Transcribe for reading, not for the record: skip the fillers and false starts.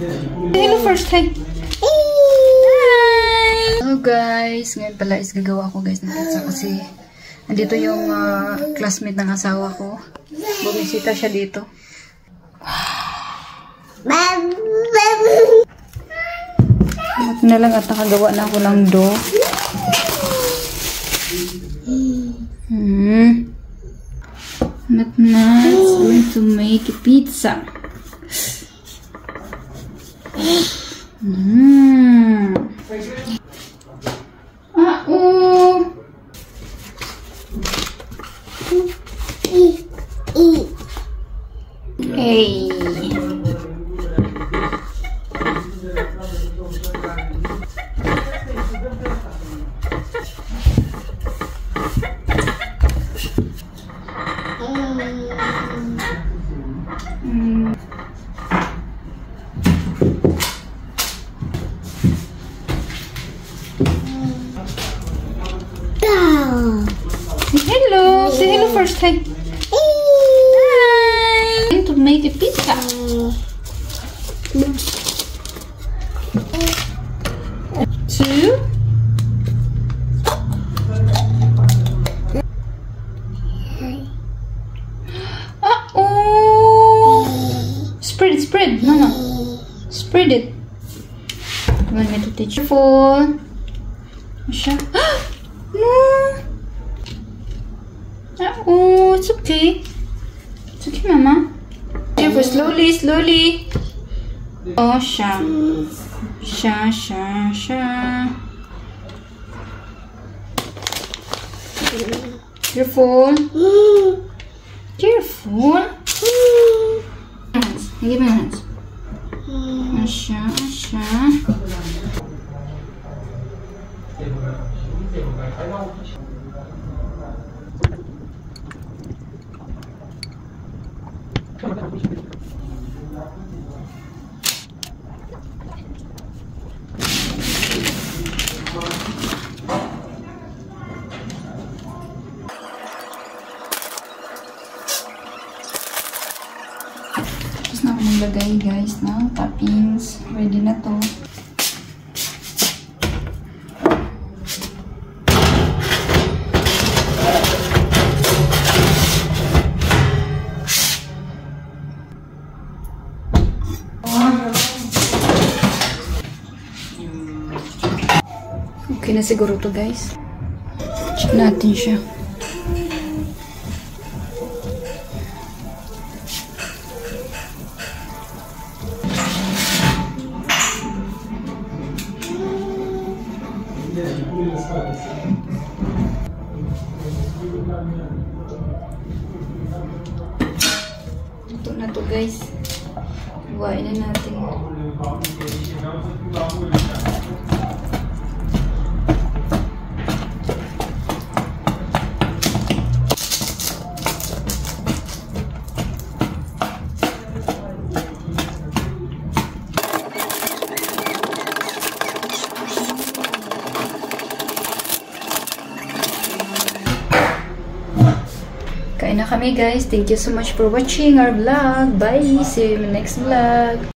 Hello first, hi! Hi! Hello guys! Ngayon pala is gagawa ko guys ng pizza kasi nandito yung classmate ng asawa ko. Bumisita siya dito. Ito na lang at nakagawa na ako ng dough. Not nice. Going to make a pizza. Hey. Hello. Say hello first. Hi. Hi. I'm going to make a pizza. Two. Spread it, spread. No. Spread it. You want me to teach you? Four. No. Oh, it's okay. It's okay, Mama. Careful, slowly, slowly. Oh, sha. Sha. Careful. Careful. Hands. Give me hands. Sha. Tapos na ako maglagay guys ng toppings. Ready na to. Okay na siguro to guys. Check natin siya. Ito na to guys. Buhayin na natin. Kain na kami guys. Thank you so much for watching our vlog. Bye! See you in the next vlog.